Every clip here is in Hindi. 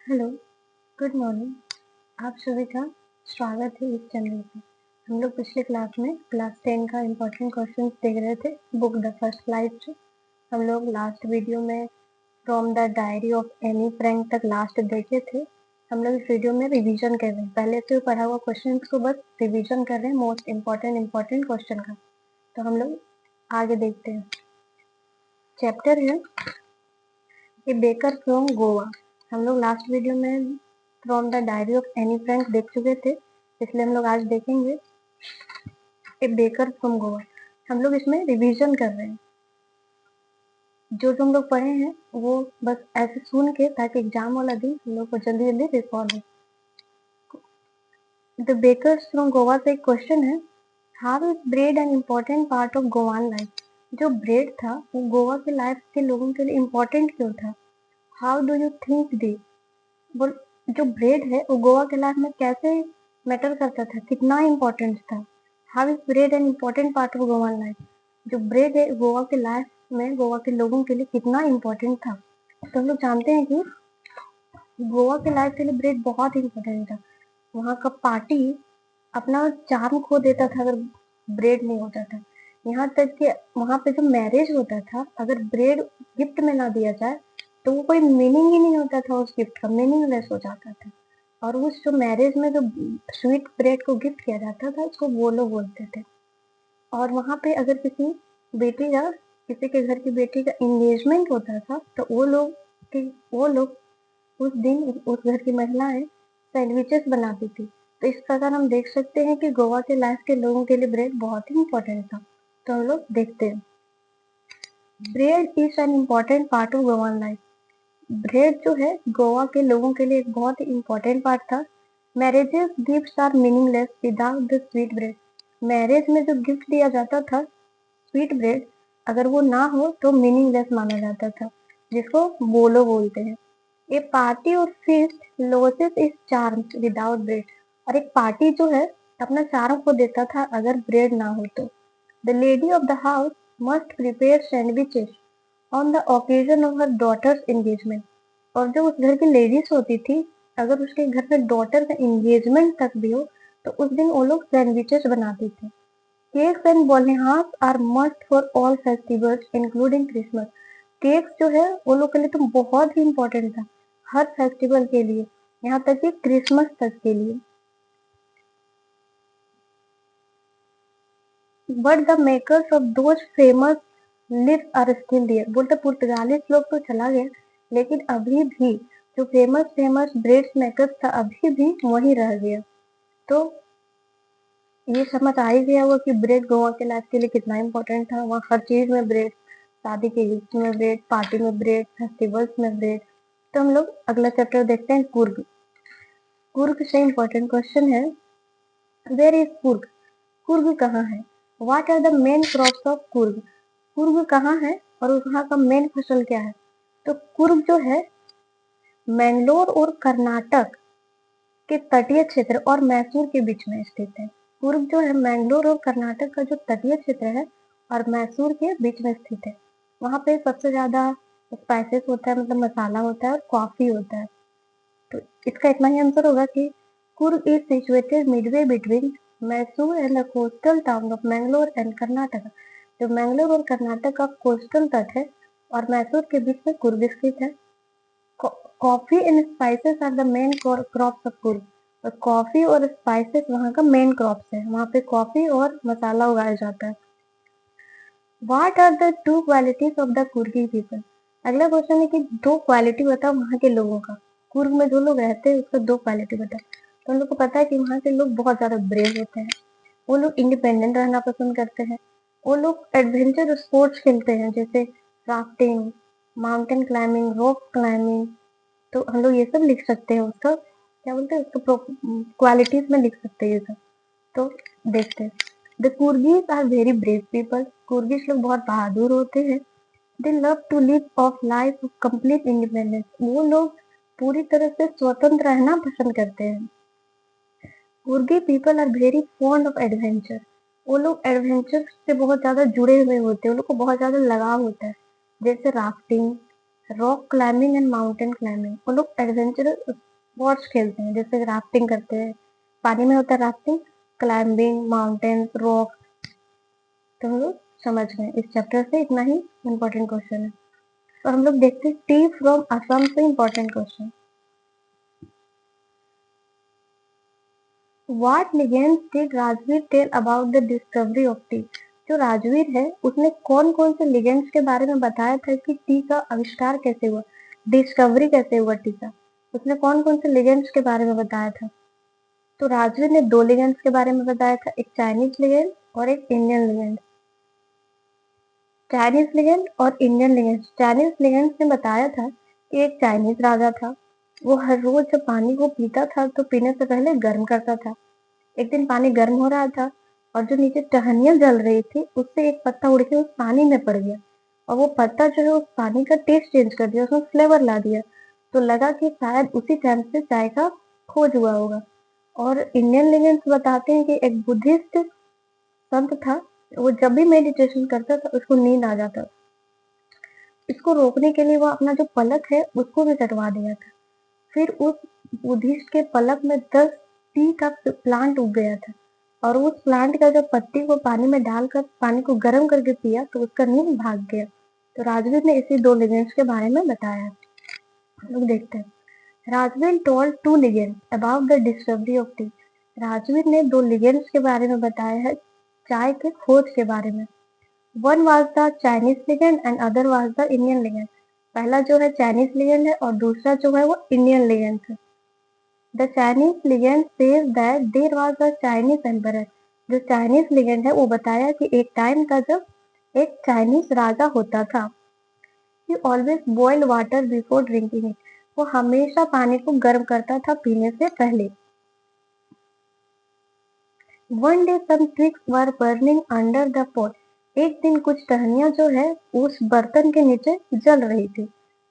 Hello, good morning. आप सभी का स्वागत है इस चैनल पे। हम लोग पिछले क्लास में क्लास 10 का इम्पोर्टेंट क्वेश्चंस देख रहे थे बुक द फर्स्ट लाइफ से। हम लोग लास्ट वीडियो में from the diary of Anne Frank तक लास्ट देखे थे। हम लोग इस वीडियो में रिवीजन कर रहे हैं, पहले से पढ़ा हुआ क्वेश्चन को बस रिवीजन कर रहे हैं मोस्ट इम्पोर्टेंट क्वेश्चन का। तो हम लोग आगे देखते हैं। चैप्टर है ए बेकर फ्रॉम गोवा। हम लोग लास्ट वीडियो में from the diary of Anne Frank देख चुके थे, इसलिए हम लोग आज देखेंगे ए बेकर फ्रॉम गोवा। हम लोग इसमें रिवीजन कर रहे हैं, जो हम लोग पढ़े हैं वो बस ऐसे सुन के, ताकि एग्जाम वाला दिन हम लोग को जल्दी जल्दी रिकॉल हो। द बेकर्स फ्रॉम गोवा से एक क्वेश्चन है, how is bread N important part of गोवान लाइफ। जो ब्रेड था वो गोवा के लाइफ के लोगों के लिए इम्पोर्टेंट क्यों था। How do you think the, वो जो ब्रेड है वो गोवा के लाइफ में कैसे मैटर करता था, कितना इम्पोर्टेंट था। How is bread N important part of Goa life. जो ब्रेड है गोवा के लाइफ में गोवा के लोगों के लिए कितना इम्पोर्टेंट था। तो हम लोग जानते हैं कि गोवा के लाइफ के लिए ब्रेड बहुत इम्पोर्टेंट था। वहाँ का पार्टी अपना चार्म खो देता था अगर ब्रेड नहीं होता था। यहाँ तक कि वहाँ पे जो मैरिज होता था, अगर ब्रेड गिफ्ट में ना दिया जाए तो वो कोई मीनिंग ही नहीं होता था, उस गिफ्ट का मीनिंगलेस हो जाता था। और उस जो मैरिज में जो स्वीट ब्रेड को गिफ्ट किया जाता था उसको बोलो बोलते थे। और वहाँ पे अगर किसी के घर की बेटी का एंगेजमेंट होता था तो वो लोग उस दिन उस घर की महिलाएं सैंडविचेस बनाती थी। तो इस प्रकार हम देख सकते हैं कि गोवा के लाइफ के लोगों के लिए ब्रेड बहुत ही इम्पोर्टेंट था। तो हम लोग देखते हैं, bread is an important part of Goan life. Bread जो है गोवा के लोगों के लिए एक बहुत ही इम्पोर्टेंट पार्ट था। Marriages gifts are meaningless without the sweet bread. Marriage में जो गिफ्ट दिया जाता था स्वीट ब्रेड, अगर वो ना हो तो मीनिंगलेस माना जाता था, जिसको बोलो बोलते हैं। ए पार्टी और feast losses is charm without bread. और एक पार्टी जो है अपना चार्म खो देता था अगर ब्रेड ना हो तो। The lady of the house must prepare sandwiches on the occasion of her daughter's engagement. और जो उस घर की लेडीज होती थी, अगर उसके घर में डॉटर का एंगेजमेंट तक भी हो तो उस दिन वो लोग सैंडविचेस बनाती थी। Cakes and bolinhas are must for all festivals including Christmas. Cakes जो है वो लोग के लिए तो बहुत ही इम्पोर्टेंट था, हर फेस्टिवल के लिए, यहाँ तक कि क्रिसमस तक के लिए। But the makers of those famous loaves are still there. बोलते पुर्तगालीज लोग तो चला गया, लेकिन अभी भी जो फेमस फेमस ब्रेड मेकर्स था अभी भी वही रह गया। तो ये समझ आ ही गया होगा कि ब्रेड गोवा के लाइफ के लिए कितना इम्पोर्टेंट था। वहाँ हर चीज में ब्रेड, शादी के गिफ्ट में ब्रेड, पार्टी में ब्रेड, फेस्टिवल्स में ब्रेड। तो हम लोग अगला चैप्टर देखते हैं, कुर्ग। कुर्ग से इम्पोर्टेंट क्वेश्चन है, वेयर इज कुर्ग। कुर्ग कहाँ है। What are the main crops of Coorg. Coorg कहाँ है और वहाँ का मेन फसल क्या है। तो कुर्ग जो है मैंगलोर और कर्नाटक के तटीय क्षेत्र और मैसूर के बीच में स्थित है। कुर्ग जो है मैंगलोर और कर्नाटक का जो तटीय क्षेत्र है और मैसूर के बीच में स्थित है। वहाँ पे सबसे ज्यादा स्पाइसेस होता है, मतलब मसाला होता है और कॉफी होता है। तो इसका इतना ही आंसर होगा कि Coorg is situated Midway between Mysore and the coastal town of Mangalore and Karnataka. जो मैंगलोर और कर्नाटक का कोस्टल तट है और मैसूर के बीच में कुर्ग स्थित है। Coffee and spices are the main crops of Coorg. और कॉफी और स्पाइसेस वहाँ का मेन क्रॉप्स है, वहाँ पे कॉफी और मसाला उगाया जाता है। What are the two qualities of the Coorgi people. अगला क्वेश्चन है कि दो क्वालिटी बताओ वहाँ के लोगों का। कुर्ग में जो लोग रहते हैं उसका दो क्वालिटी बताओ। तो हम लोग को पता है कि वहाँ के लोग बहुत ज्यादा ब्रेव होते हैं, वो लोग इंडिपेंडेंट रहना पसंद करते हैं, वो लोग एडवेंचर स्पोर्ट्स खेलते हैं जैसे rafting, mountain climbing, rock climbing. तो हम लोग ये सब लिख सकते हैं, उसका क्या बोलते हैं, उसका क्वालिटीज में लिख सकते हैं ये सब। तो देखते हैं, the Coorgis are very brave people. Coorgish लोग बहुत बहादुर होते हैं। They love to live of life of complete independence. वो लोग पूरी तरह से स्वतंत्र रहना पसंद करते हैं। Coorgi people are very fond of adventure. वो लोग एडवेंचर से बहुत ज्यादा जुड़े हुए होते हैं, उन लोग को बहुत ज्यादा लगाव होता है, जैसे rafting, rock climbing and mountain climbing, वो लोग एडवेंचरस स्पोर्ट्स खेलते हैं, जैसे राफ्टिंग करते हैं, पानी में होता है राफ्टिंग, क्लाइंबिंग, माउंटेन, रॉक। तो हम लोग समझ गए, इस चैप्टर से इतना ही इम्पोर्टेंट क्वेश्चन है। तो हम लोग देखते हैं टी फ्रॉम असम से important question. What legends did Rajvir tell about the discovery of tea? जो राजवीर है उसने कौन कौन से लिगेंड्स के बारे में बताया था कि टी का आविष्कार कैसे हुआ, डिस्कवरी कैसे हुआ टी का, उसने कौन कौन से लिगेंड्स के बारे में बताया था? तो राजवीर ने दो लिगेंड्स के बारे में बताया था, एक चाइनीज लिगेंड और एक इंडियन लिगेंड। चाइनीज लिगेंड और इंडियन लिगेंड। चाइनीज लिगेंड ने बताया था कि एक चाइनीज राजा था, वो हर रोज जब पानी को पीता था तो पीने से पहले गर्म करता था। एक दिन पानी गर्म हो रहा था और जो नीचे टहनियां जल रही थी उससे एक पत्ता उड़ के उस पानी में पड़ गया और वो पत्ता जो है उस पानी का टेस्ट चेंज कर दिया, उसमें फ्लेवर ला दिया। तो लगा कि शायद उसी टाइम से चाय का खोज हुआ होगा। और इंडियन लेजेंड्स बताते हैं कि एक बुद्धिस्ट संत था, वो जब भी मेडिटेशन करता था उसको नींद आ जाता। इसको रोकने के लिए वो अपना जो पलक है उसको भी कटवा दिया था। फिर उस बुद्धिस्ट के पलक में 10 टी का प्लांट उग गया था और उस प्लांट का जब पत्ती को पानी में डालकर पानी को गर्म करके पिया तो उसका नींद भाग गया। तो राजवीर ने इसी दो लेजेंड्स के बारे में बताया। लोग देखते हैं, Rajvir told two legends about the discovery of tea. Rajvir ने दो लेजेंड्स के बारे में बताया है चाय के खोज के बारे में। One was the Chinese legend and other was the Indian legend. पहला जो है चाइनीज लेजेंड है और दूसरा जो है वो इंडियन लेजेंड है। The Chinese legend says that there was a Chinese emperor. जो चाइनीज लेजेंड है वो बताया कि एक टाइम था जब एक चाइनीज राजा होता था। ही always boiled water before drinking it. वो हमेशा पानी को गर्म करता था पीने से पहले। One day some twigs were burning under the pot. एक दिन कुछ टहनियां जो है उस बर्तन के नीचे जल रही थी।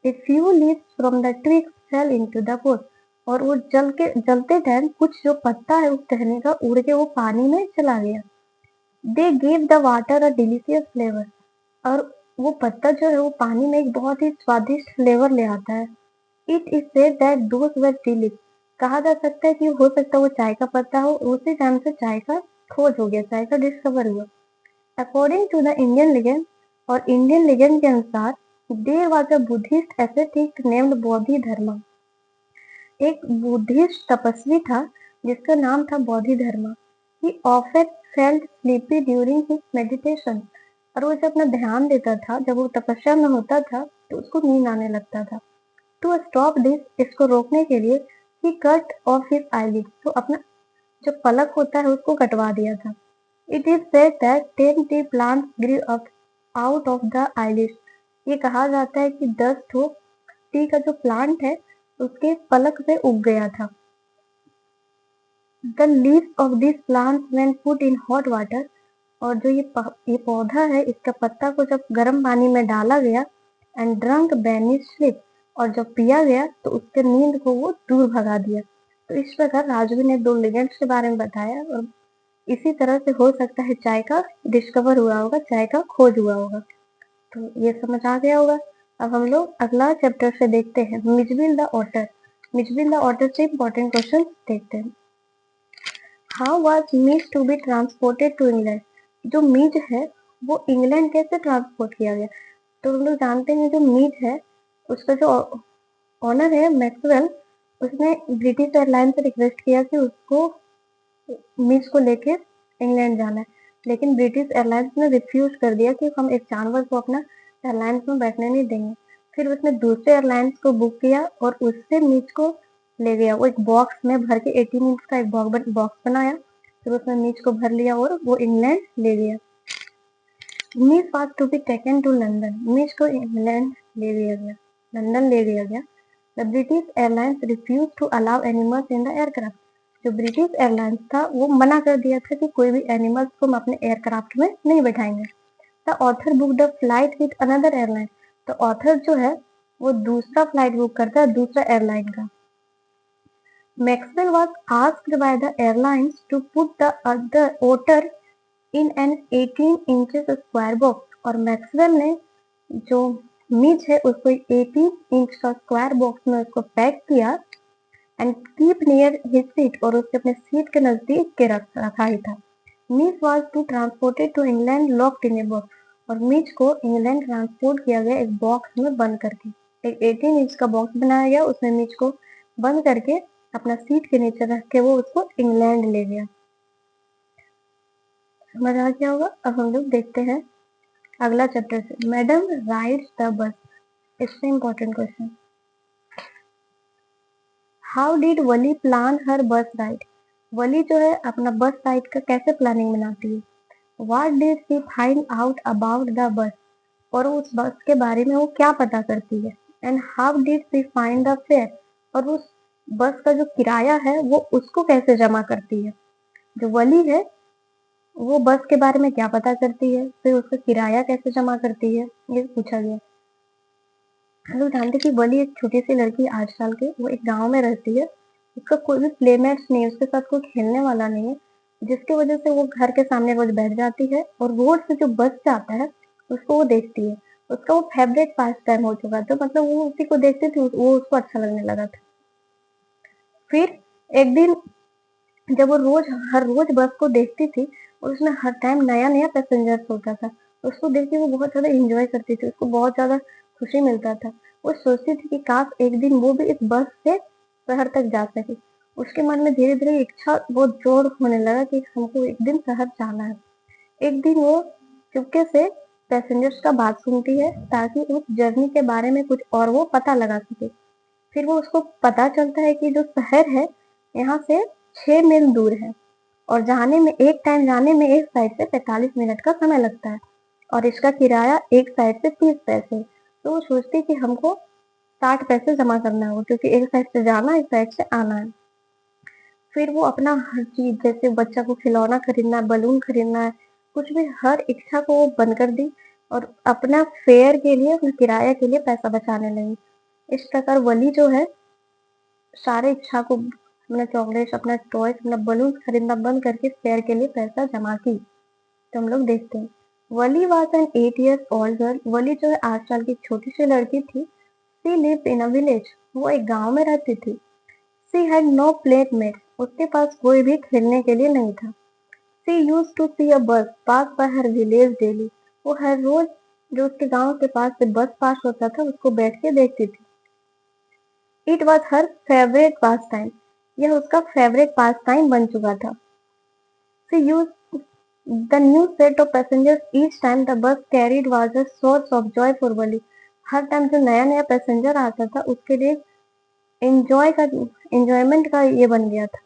A few leaves from the twigs fail into the pot. और वो जलते टाइम कुछ जो पत्ता है उस टहनी का उड़ के वो पानी में चला गया। They give the water a delicious flavour. और वो पत्ता जो है वो पानी में एक बहुत ही स्वादिष्ट फ्लेवर ले आता है। It is said that those were tea leaves. कहा जा सकता है कि हो सकता है वो चाय का पत्ता हो, उसी टाइम से चाय का खोज हो गया, चाय का डिस्कवर हुआ। According to the Indian legend, और इंडियन लेजेंड के अनुसार, there was a Buddhist ascetic named Bodhi Dharma. एक बुद्धिस्ट तपस्वी था जिसका नाम था Bodhi Dharma. He often felt sleepy during his meditation. और वो जब अपना ध्यान देता था, जब वो तपस्या में होता था तो उसको नींद आने लगता था। टू स्टॉप दिस, इसको रोकने के लिए, ही कट ऑफ हिज आईलिड। तो अपना जो पलक होता है उसको कटवा दिया था। It is said that 10 T plants grew up out of the eyelid. ये कहा जाता है कि 10 ठो टी का जो प्लांट है उसके पलक से उग गया था। The leaves of this plant when put in hot water. और जो ये पौधा है इसका पत्ता को जब गर्म पानी में डाला गया, एंड ड्रंक बैनिश स्लिप, और जब पिया गया तो उसके नींद को वो दूर भगा दिया। तो इस प्रकार राजवी ने दो लेजेंड्स के बारे में बताया और इसी तरह से हो सकता है चाय का डिस्कवर हुआ होगा, चाय का खोज हुआ होगा। तो ये समझ आ गया होगा। अब हम लोग अगला चैप्टर से देखते हैं, Mijbil the otter. Mijbil the otter से इंपॉर्टेंट क्वेश्चन देखते हैं। How was Mij to be transported to England. जो मीट है वो इंग्लैंड कैसे ट्रांसपोर्ट किया गया? तो हम लोग जानते हैं जो मीट है उसका जो ऑनर है मैक्सवेल, उसने ब्रिटिश एयरलाइन से रिक्वेस्ट किया कि उसको मीट को लेके इंग्लैंड जाना है, लेकिन ब्रिटिश एयरलाइंस ने रिफ्यूज कर दिया कि हम एक जानवर को अपना एयरलाइंस में बैठने नहीं देंगे। फिर उसने दूसरे एयरलाइंस को बुक किया और उससे मीट को ले गया। वो एक बॉक्स में भर के 18 इंच का एक बॉक्स बनाया, फिर उसमें मीट को भर लिया और वो इंग्लैंड ले गया। Mij was to be taken to London. Mij को इंग्लैंड ले गया गया, लंदन ले गया गया। The British airlines refuse to allow animals in the aircraft. जो ब्रिटिश एयरलाइंस था वो मना कर दिया था कि कोई भी एनिमल्स को हम अपने एयरक्राफ्ट में नहीं बैठाएंगे। The author book the flight with another airline. तो ऑथर जो है वो दूसरा फ्लाइट बुक करता है दूसरा एयरलाइन का। Maxwell was asked by the airlines to put the other otter in an 18 inches square box। और मैक्सवेल ने जो मीच है उसको 18 इंच का स्क्वायर बॉक्स में उसको पैक किया and keep near his seat, और उसके अपने सीट के नजदीक के रखा ही था। Mij was to transported to England locked in a box, और मीच को इंग्लैंड ट्रांसपोर्ट किया गया एक बॉक्स में बंद करके। एक 18 इंच का बॉक्स बनाया गया, उसमें मीच को बंद करके अपना सीट के नीचे रख के वो उसको इंग्लैंड ले गया। समझ आ गया होगा। अब हम लोग देखते हैं अगला चैप्टर से। मैडम राइड्स द बस, इससे important question. How did Valli plan her bus ride, वली जो है अपना बस राइड का कैसे प्लानिंग बनाती है। What did she find out about the bus, और उस बस के बारे में वो क्या पता करती है। And how did she find the fair, और उस बस का जो किराया है वो उसको कैसे जमा करती है। जो वली है वो बस के बारे में क्या पता करती है, फिर उसका किराया कैसे जमा करती है, ये पूछा गया। हम लोग जानते कि वली एक छोटी सी लड़की 8 साल की, वो एक गांव में रहती है। उसका कोई भी प्लेमेट्स नहीं है, उसके साथ कोई खेलने वाला नहीं है, जिसकी वजह से वो घर के सामने रोज बैठ जाती है और रोड से जो बस जाता है उसको वो देखती है। उसका वो फेवरेट पास टाइम हो चुका था, मतलब वो उसी को देखती थी, वो उसको अच्छा लगने लगा था। फिर एक दिन जब वो हर रोज बस को देखती थी और उसमें हर टाइम नया नया पैसेंजर्स होता था, उसको देख के वो बहुत ज्यादा इंजॉय करती थी, उसको बहुत ज्यादा खुशी मिलता था। वो सोचती थी कि काश एक दिन वो भी इस बस से शहर तक जा सके। उसके मन में धीरे धीरे इच्छा बहुत जोर होने लगा कि हमको एक दिन शहर जाना है। एक दिन वो चुपके से पैसेंजर्स का बात सुनती है ताकि उस जर्नी के बारे में कुछ और वो पता लगा सके। फिर वो उसको पता चलता है कि जो शहर है यहाँ से 6 मील दूर है, और जाने में एक साइड से 45 मिनट का समय लगता है, और इसका किराया एक साइड से 30 पैसे। तो वो सोचती कि हमको 60 पैसे जमा करना होगा, क्योंकि एक साइड से जाना एक साइड से आना है। फिर वो अपना हर चीज, जैसे बच्चा को खिलौना खरीदना है, बलून खरीदना है, कुछ भी, हर इच्छा को वो बंद कर दी और अपना फेयर के लिए, अपने किराया के लिए पैसा बचाने लगी। इस प्रकार वली जो है सारे इच्छा को, अपना चॉकलेट, अपना टॉयज, अपना बलून खरीदना बंद करके फेयर के लिए पैसा जमा की। तो हम लोग देखते हैं। Valli was an 8 years old girl, Valli जो है 8 साल की छोटी सी लड़की थी। She lived in a village, वो एक गांव में रहती थी। सी हैड नो प्लेटमेट्स, उसके पास कोई भी खेलने के लिए नहीं था। सी यूज्ड टू सी अ बस पास बाय हर विलेज डेली, वो हर रोज जो उसके गांव के पास से बस पास होता था उसको बैठ के देखती थी। It was her favourite pastime, यह उसका फेवरेट पास टाइम बन चुका था। She used the new set of passengers each time the bus carried was a source of joy for Valli, हर टाइम जो नया नया पैसेंजर आता था उसके लिए एंजॉयमेंट का ये बन गया था।